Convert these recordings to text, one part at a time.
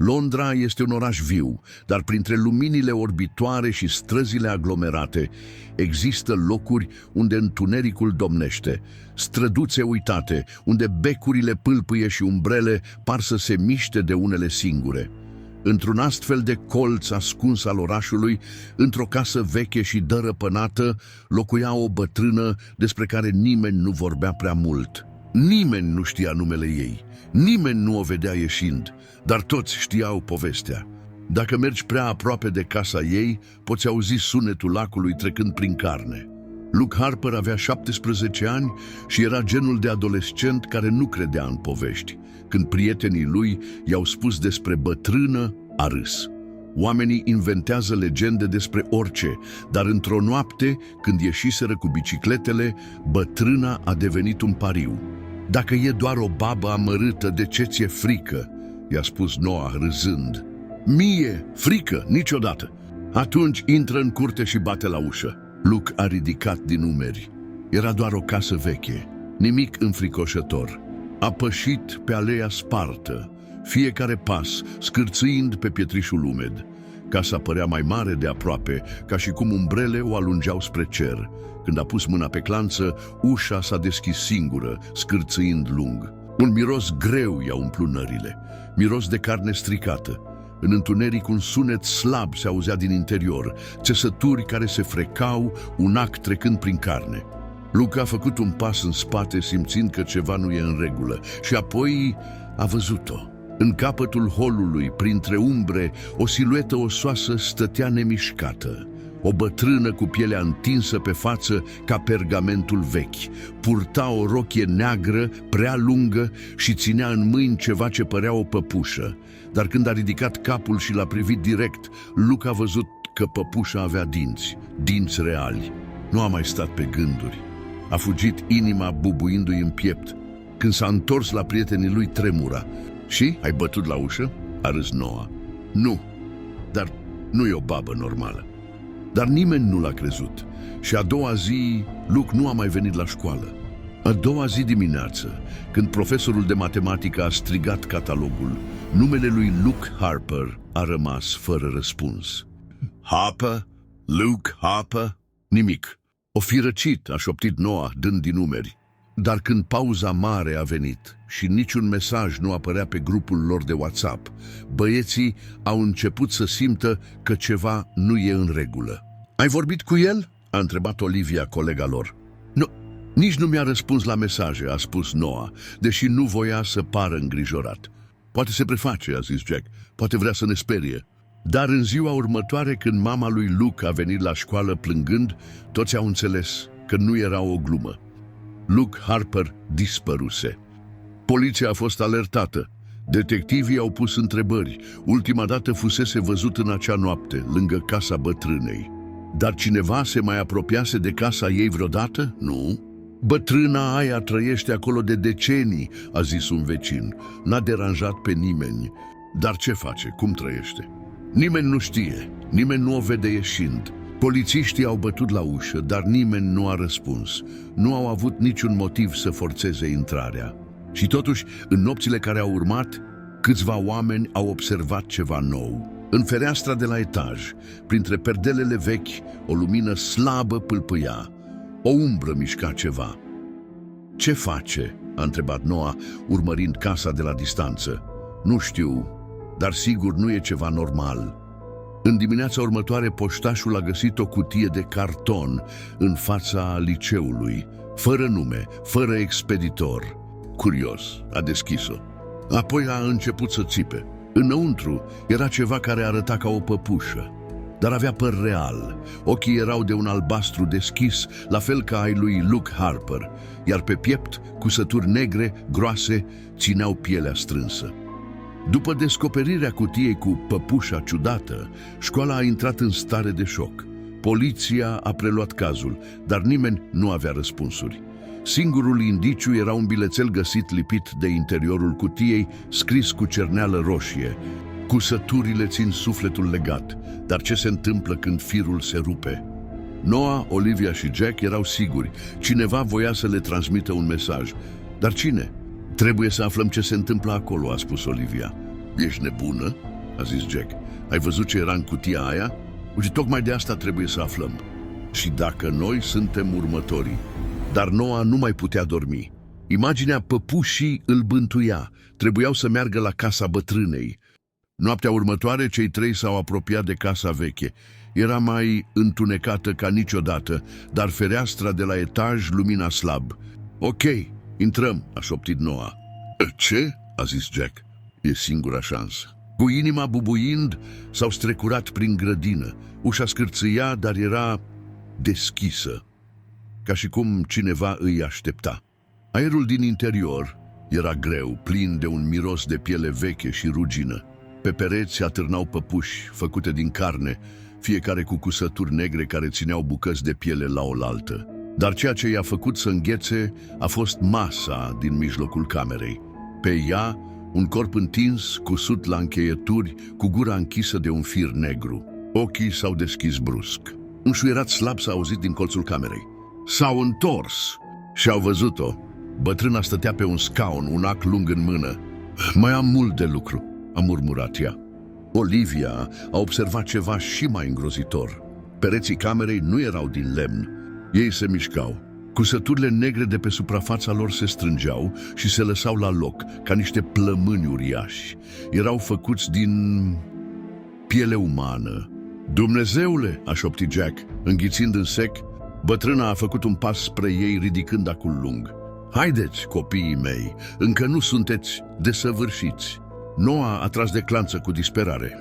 Londra este un oraș viu, dar printre luminile orbitoare și străzile aglomerate există locuri unde întunericul domnește, străduțe uitate, unde becurile pâlpâie și umbrele par să se miște de unele singure. Într-un astfel de colț ascuns al orașului, într-o casă veche și dărăpânată, locuia o bătrână despre care nimeni nu vorbea prea mult. Nimeni nu știa numele ei, nimeni nu o vedea ieșind, dar toți știau povestea. Dacă mergi prea aproape de casa ei, poți auzi sunetul lacului trecând prin carne. Luke Harper avea 17 ani și era genul de adolescent care nu credea în povești. Când prietenii lui i-au spus despre bătrână, a râs. Oamenii inventează legende despre orice, dar într-o noapte, când ieșiseră cu bicicletele, bătrâna a devenit un pariu. Dacă e doar o babă amărâtă, de ce ți-e frică? I-a spus Noah râzând. Mie, frică, niciodată. Atunci intră în curte și bate la ușă. Luke a ridicat din umeri. Era doar o casă veche, nimic înfricoșător. A pășit pe aleea spartă, fiecare pas scârțâind pe pietrișul umed. Casa părea mai mare de aproape, ca și cum umbrele o alungeau spre cer. Când a pus mâna pe clanță, ușa s-a deschis singură, scârțâind lung. Un miros greu i-a umplut nările, miros de carne stricată. În întuneric un sunet slab se auzea din interior, țesături care se frecau, un ac trecând prin carne. Luke a făcut un pas în spate, simțind că ceva nu e în regulă, și apoi a văzut-o. În capătul holului, printre umbre, o siluetă osoasă stătea nemișcată. O bătrână cu pielea întinsă pe față ca pergamentul vechi. Purta o rochie neagră, prea lungă, și ținea în mâini ceva ce părea o păpușă. Dar când a ridicat capul și l-a privit direct, Luke a văzut că păpușa avea dinți reali. Nu a mai stat pe gânduri. A fugit, inima bubuindu-i în piept. Când s-a întors la prietenii lui, tremura. Și? Ai bătut la ușă? A râs Noah. Nu, dar nu e o babă normală. Dar nimeni nu l-a crezut. Și a doua zi, Luke nu a mai venit la școală. A doua zi dimineață, când profesorul de matematică a strigat catalogul, numele lui Luke Harper a rămas fără răspuns. Harper? Luke Harper? Nimic. O fi răcit, a șoptit Noah, dând din umeri. Dar când pauza mare a venit și niciun mesaj nu apărea pe grupul lor de WhatsApp, băieții au început să simtă că ceva nu e în regulă. Ai vorbit cu el? A întrebat Olivia, colega lor. Nu, nici nu mi-a răspuns la mesaje, a spus Noah, deși nu voia să pară îngrijorat. Poate se preface, a zis Jack, poate vrea să ne sperie. Dar în ziua următoare, când mama lui Luke a venit la școală plângând, toți au înțeles că nu era o glumă. Luke Harper dispăruse. Poliția a fost alertată. Detectivii au pus întrebări. Ultima dată fusese văzut în acea noapte, lângă casa bătrânei. Dar cineva se mai apropiase de casa ei vreodată? Nu. Bătrâna aia trăiește acolo de decenii, a zis un vecin. N-a deranjat pe nimeni. Dar ce face? Cum trăiește? Nimeni nu știe. Nimeni nu o vede ieșind. Polițiștii au bătut la ușă, dar nimeni nu a răspuns. Nu au avut niciun motiv să forțeze intrarea. Și totuși, în nopțile care au urmat, câțiva oameni au observat ceva nou. În fereastra de la etaj, printre perdelele vechi, o lumină slabă pâlpâia. O umbră mișca ceva. Ce face? A întrebat Noah, urmărind casa de la distanță. Nu știu, dar sigur nu e ceva normal. În dimineața următoare, poștașul a găsit o cutie de carton în fața liceului, fără nume, fără expeditor. Curios, a deschis-o. Apoi a început să țipe. Înăuntru era ceva care arăta ca o păpușă, dar avea păr real. Ochii erau de un albastru deschis, la fel ca ai lui Luke Harper, iar pe piept, cusături negre, groase, țineau pielea strânsă. După descoperirea cutiei cu păpușa ciudată, școala a intrat în stare de șoc. Poliția a preluat cazul, dar nimeni nu avea răspunsuri. Singurul indiciu era un bilețel găsit lipit de interiorul cutiei, scris cu cerneală roșie. Cusăturile țin sufletul legat, dar ce se întâmplă când firul se rupe? Noah, Olivia și Jack erau siguri. Cineva voia să le transmită un mesaj. Dar cine? Trebuie să aflăm ce se întâmplă acolo, a spus Olivia. Ești nebună? A zis Jack. Ai văzut ce era în cutia aia? Uite, tocmai de asta trebuie să aflăm. Și dacă noi suntem următorii. Dar Noa nu mai putea dormi. Imaginea păpușii îl bântuia. Trebuiau să meargă la casa bătrânei. Noaptea următoare, cei trei s-au apropiat de casa veche. Era mai întunecată ca niciodată, dar fereastra de la etaj lumina slab. Ok, intrăm, a șoptit Noa. Ce? A zis Jack. E singura șansă. Cu inima bubuind, s-au strecurat prin grădină. Ușa scârțâia, dar era deschisă, ca și cum cineva îi aștepta. Aerul din interior era greu, plin de un miros de piele veche și rugină. Pe pereți atârnau păpuși făcute din carne, fiecare cu cusături negre care țineau bucăți de piele la oaltă. Dar ceea ce i-a făcut să înghețe a fost masa din mijlocul camerei. Pe ea, un corp întins, cusut la încheieturi, cu gura închisă de un fir negru. Ochii s-au deschis brusc. Un șuierat slab s-a auzit din colțul camerei. S-au întors și au văzut-o. Bătrâna stătea pe un scaun, un ac lung în mână. Mai am mult de lucru, a murmurat ea. Olivia a observat ceva și mai îngrozitor. Pereții camerei nu erau din lemn. Ei se mișcau. Cusăturile negre de pe suprafața lor se strângeau și se lăsau la loc, ca niște plămâni uriași. Erau făcuți din piele umană. Dumnezeule, a șoptit Jack, înghițind în sec. Bătrâna a făcut un pas spre ei, ridicând acul lung. Haideți, copiii mei, încă nu sunteți desăvârșiți. Noa a tras de clanță cu disperare.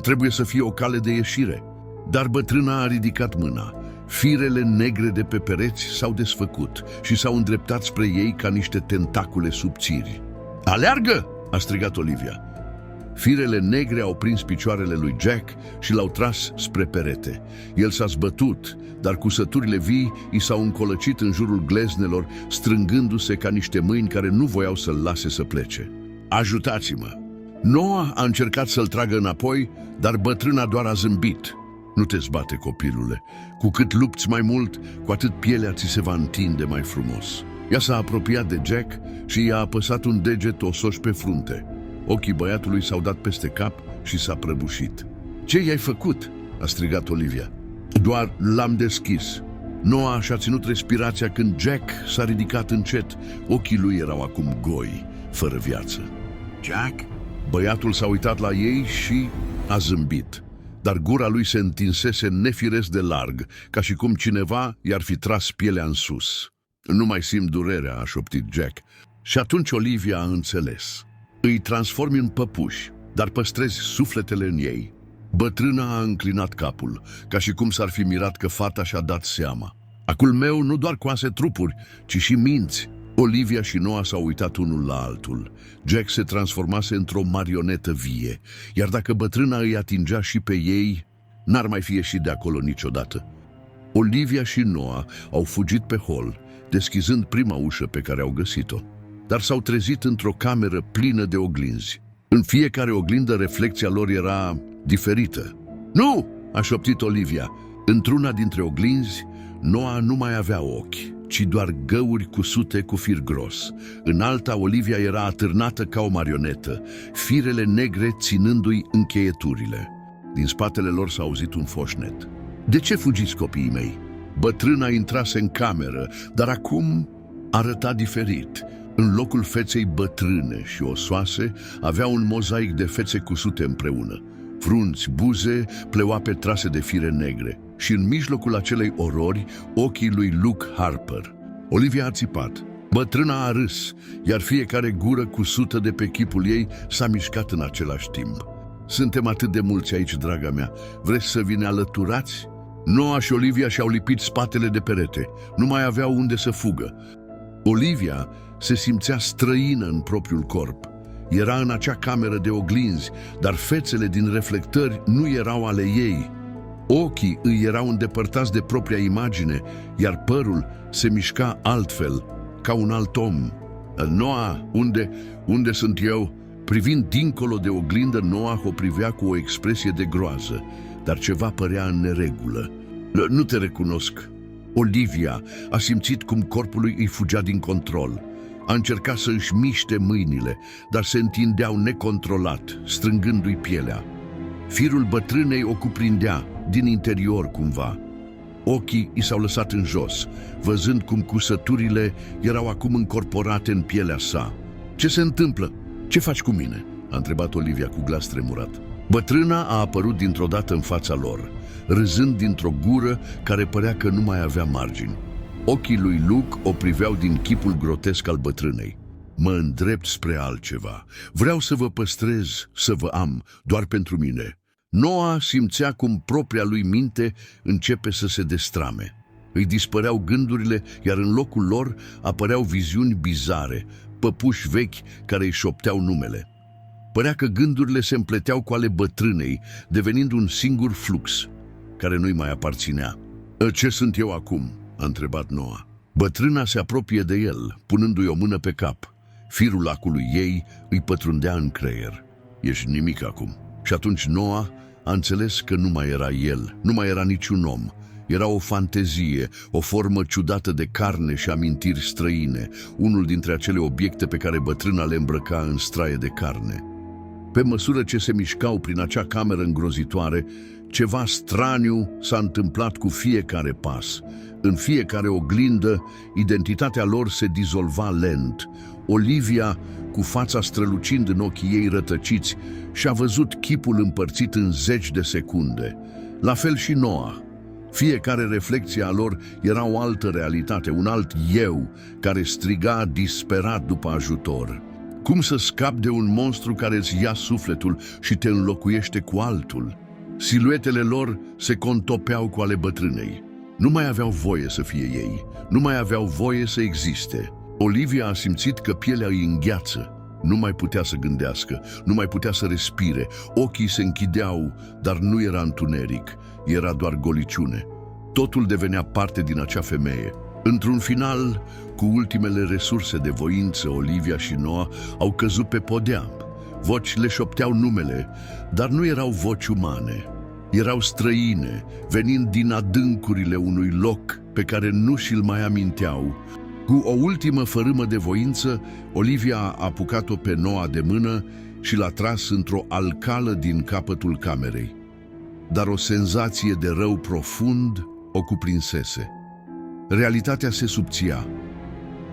Trebuie să fie o cale de ieșire. Dar bătrâna a ridicat mâna. Firele negre de pe pereți s-au desfăcut și s-au îndreptat spre ei ca niște tentacule subțiri. Aleargă! A strigat Olivia. Firele negre au prins picioarele lui Jack și l-au tras spre perete. El s-a zbătut, dar cusăturile vii i s-au încolăcit în jurul gleznelor, strângându-se ca niște mâini care nu voiau să-l lase să plece. Ajutați-mă! Noa a încercat să-l tragă înapoi, dar bătrâna doar a zâmbit. Nu te zbate, copilule. Cu cât lupți mai mult, cu atât pielea ți se va întinde mai frumos. Ea s-a apropiat de Jack și i-a apăsat un deget osoș pe frunte. Ochii băiatului s-au dat peste cap și s-a prăbușit. Ce i-ai făcut? A strigat Olivia. Doar l-am deschis. Noa și-a ținut respirația când Jack s-a ridicat încet. Ochii lui erau acum goi, fără viață. Jack? Băiatul s-a uitat la ei și a zâmbit. Dar gura lui se întinsese nefiresc de larg, ca și cum cineva i-ar fi tras pielea în sus. Nu mai simt durerea, a șoptit Jack. Și atunci Olivia a înțeles. Îi transformi în păpuși, dar păstrezi sufletele în ei. Bătrâna a înclinat capul, ca și cum s-ar fi mirat că fata și-a dat seama. Acul meu nu doar coase trupuri, ci și minți. Olivia și Noa s-au uitat unul la altul. Jack se transformase într-o marionetă vie, iar dacă bătrâna îi atingea și pe ei, n-ar mai fi ieșit de acolo niciodată. Olivia și Noa au fugit pe hol, deschizând prima ușă pe care au găsit-o. Dar s-au trezit într-o cameră plină de oglinzi. În fiecare oglindă reflecția lor era diferită. Nu! A șoptit Olivia. Într-una dintre oglinzi, Noa nu mai avea ochi, ci doar găuri cusute cu fir gros. În alta, Olivia era atârnată ca o marionetă, firele negre ținându-i încheieturile. Din spatele lor s-a auzit un foșnet. De ce fugiți, copiii mei? Bătrâna intrase în cameră, dar acum arăta diferit. În locul feței bătrâne și osoase, avea un mozaic de fețe cusute împreună. Frunți, buze, pleoape trase de fire negre. Și în mijlocul acelei orori, ochii lui Luke Harper. Olivia a țipat. Bătrâna a râs, iar fiecare gură cusută de pe chipul ei s-a mișcat în același timp. Suntem atât de mulți aici, draga mea. Vreți să vi ne alăturați? Noa și Olivia și-au lipit spatele de perete. Nu mai aveau unde să fugă. Olivia se simțea străină în propriul corp. Era în acea cameră de oglinzi, dar fețele din reflectări nu erau ale ei. Ochii îi erau îndepărtați de propria imagine, iar părul se mișca altfel, ca un alt om. Noa, unde sunt eu? Privind dincolo de oglindă, Noa o privea cu o expresie de groază, dar ceva părea în neregulă. Nu te recunosc. Olivia a simțit cum corpul lui îi fugea din control. A încercat să își miște mâinile, dar se întindeau necontrolat, strângându-i pielea. Firul bătrânei o cuprindea, din interior cumva. Ochii i s-au lăsat în jos, văzând cum cusăturile erau acum încorporate în pielea sa. "Ce se întâmplă? Ce faci cu mine?" a întrebat Olivia cu glas tremurat. Bătrâna a apărut dintr-o dată în fața lor, râzând dintr-o gură care părea că nu mai avea margini. Ochii lui Luke o priveau din chipul grotesc al bătrânei. "Mă îndrept spre altceva. Vreau să vă păstrez, să vă am, doar pentru mine." Noah simțea cum propria lui minte începe să se destrame. Îi dispăreau gândurile, iar în locul lor apăreau viziuni bizare, păpuși vechi care îi șopteau numele. Părea că gândurile se împleteau cu ale bătrânei, devenind un singur flux, care nu-i mai aparținea. "Ce sunt eu acum?" a întrebat Noah. Bătrâna se apropie de el, punându-i o mână pe cap. Firul lacului ei îi pătrundea în creier. "Ești nimic acum." Și atunci Noah a înțeles că nu mai era el, nu mai era niciun om. Era o fantezie, o formă ciudată de carne și amintiri străine, unul dintre acele obiecte pe care bătrâna le îmbrăca în straie de carne. Pe măsură ce se mișcau prin acea cameră îngrozitoare, ceva straniu s-a întâmplat cu fiecare pas. În fiecare oglindă, identitatea lor se dizolva lent. Olivia, cu fața strălucind în ochii ei rătăciți, și-a văzut chipul împărțit în 10 de secunde. La fel și Noah. Fiecare reflecție a lor era o altă realitate, un alt eu care striga disperat după ajutor. Cum să scapi de un monstru care îți ia sufletul și te înlocuiește cu altul? Siluetele lor se contopeau cu ale bătrânei. Nu mai aveau voie să fie ei, nu mai aveau voie să existe. Olivia a simțit că pielea îi îngheață. Nu mai putea să gândească, nu mai putea să respire. Ochii se închideau, dar nu era întuneric, era doar goliciune. Totul devenea parte din acea femeie. Într-un final, cu ultimele resurse de voință, Olivia și Noah au căzut pe podea. Voci le șopteau numele, dar nu erau voci umane. Erau străine, venind din adâncurile unui loc pe care nu și-l mai aminteau. Cu o ultimă fărâmă de voință, Olivia a apucat-o pe Noah de mână și l-a tras într-o alcală din capătul camerei. Dar o senzație de rău profund o cuprinsese. Realitatea se subția.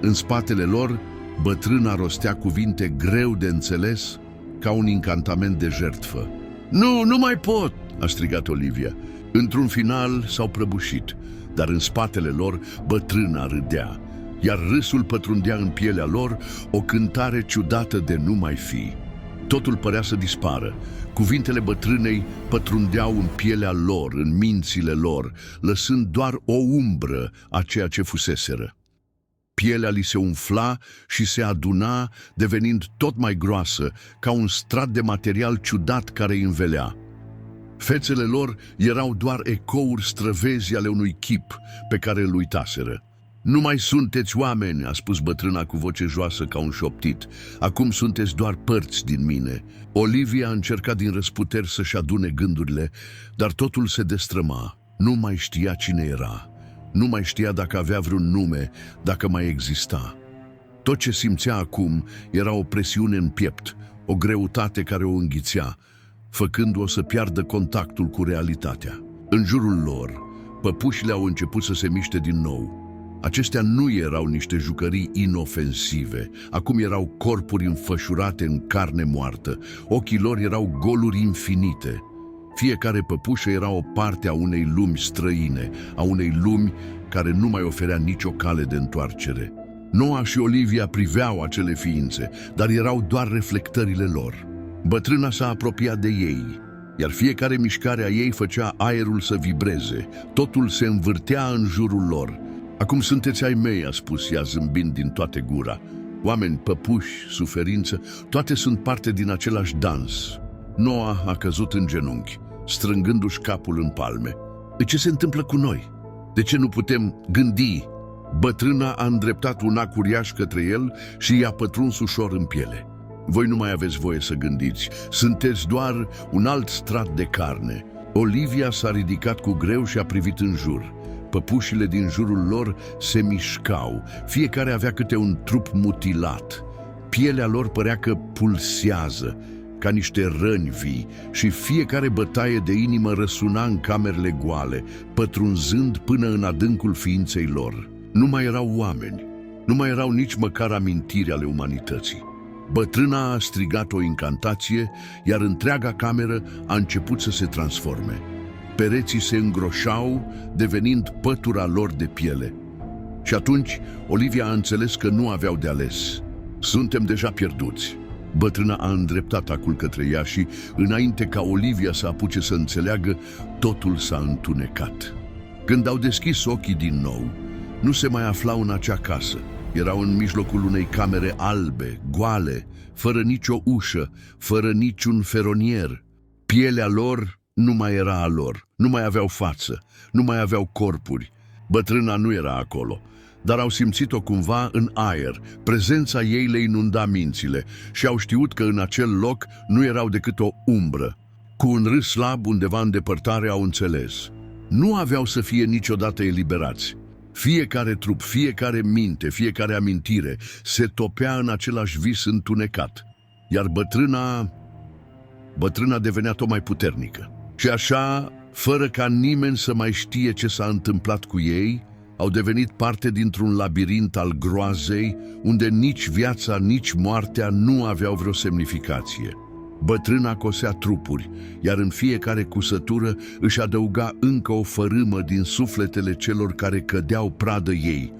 În spatele lor, bătrâna rostea cuvinte greu de înțeles, ca un incantament de jertfă. "Nu, nu mai pot!" a strigat Olivia. Într-un final s-au prăbușit, dar în spatele lor bătrâna râdea, iar râsul pătrundea în pielea lor o cântare ciudată de nu mai fi. Totul părea să dispară. Cuvintele bătrânei pătrundeau în pielea lor, în mințile lor, lăsând doar o umbră a ceea ce fuseseră. Pielea li se umfla și se aduna, devenind tot mai groasă, ca un strat de material ciudat care îi învelea. Fețele lor erau doar ecouri străvezi ale unui chip pe care îl uitaseră. "Nu mai sunteți oameni," a spus bătrâna cu voce joasă ca un șoptit. "Acum sunteți doar părți din mine." Olivia a încercat din răsputeri să-și adune gândurile, dar totul se destrăma. Nu mai știa cine era. Nu mai știa dacă avea vreun nume, dacă mai exista. Tot ce simțea acum era o presiune în piept, o greutate care o înghițea, făcându-o să piardă contactul cu realitatea. În jurul lor, păpușile au început să se miște din nou. Acestea nu erau niște jucării inofensive, acum erau corpuri înfășurate în carne moartă, ochii lor erau goluri infinite. Fiecare păpușă era o parte a unei lumi străine, a unei lumi care nu mai oferea nicio cale de întoarcere. Noah și Olivia priveau acele ființe, dar erau doar reflectările lor. Bătrâna s-a apropiat de ei, iar fiecare mișcare a ei făcea aerul să vibreze. Totul se învârtea în jurul lor. "Acum sunteți ai mei," a spus ea zâmbind din toată gura. "Oameni, păpuși, suferință, toate sunt parte din același dans." Noah a căzut în genunchi, strângându-și capul în palme. "Ce se întâmplă cu noi? De ce nu putem gândi?" Bătrâna a îndreptat un ac uriaș către el și i-a pătruns ușor în piele. "Voi nu mai aveți voie să gândiți, sunteți doar un alt strat de carne." Olivia s-a ridicat cu greu și a privit în jur. Păpușile din jurul lor se mișcau, fiecare avea câte un trup mutilat. Pielea lor părea că pulsează, ca niște răni vii, și fiecare bătaie de inimă răsuna în camerele goale, pătrunzând până în adâncul ființei lor. Nu mai erau oameni, nu mai erau nici măcar amintiri ale umanității. Bătrâna a strigat o incantație, iar întreaga cameră a început să se transforme. Pereții se îngroșau, devenind pătura lor de piele. Și atunci Olivia a înțeles că nu aveau de ales. Suntem deja pierduți. Bătrâna a îndreptat acul către ea și, înainte ca Olivia să apuce să înțeleagă, totul s-a întunecat. Când au deschis ochii din nou, nu se mai aflau în acea casă. Erau în mijlocul unei camere albe, goale, fără nicio ușă, fără niciun feronier. Pielea lor nu mai era a lor, nu mai aveau față, nu mai aveau corpuri. Bătrâna nu era acolo, dar au simțit-o cumva în aer. Prezența ei le inunda mințile și au știut că în acel loc nu erau decât o umbră. Cu un râs slab undeva în depărtare au înțeles. Nu aveau să fie niciodată eliberați. Fiecare trup, fiecare minte, fiecare amintire se topea în același vis întunecat. Iar bătrâna devenea tot mai puternică. Și așa, fără ca nimeni să mai știe ce s-a întâmplat cu ei, au devenit parte dintr-un labirint al groazei, unde nici viața, nici moartea nu aveau vreo semnificație. Bătrâna cosea trupuri, iar în fiecare cusătură își adăuga încă o fărâmă din sufletele celor care cădeau pradă ei.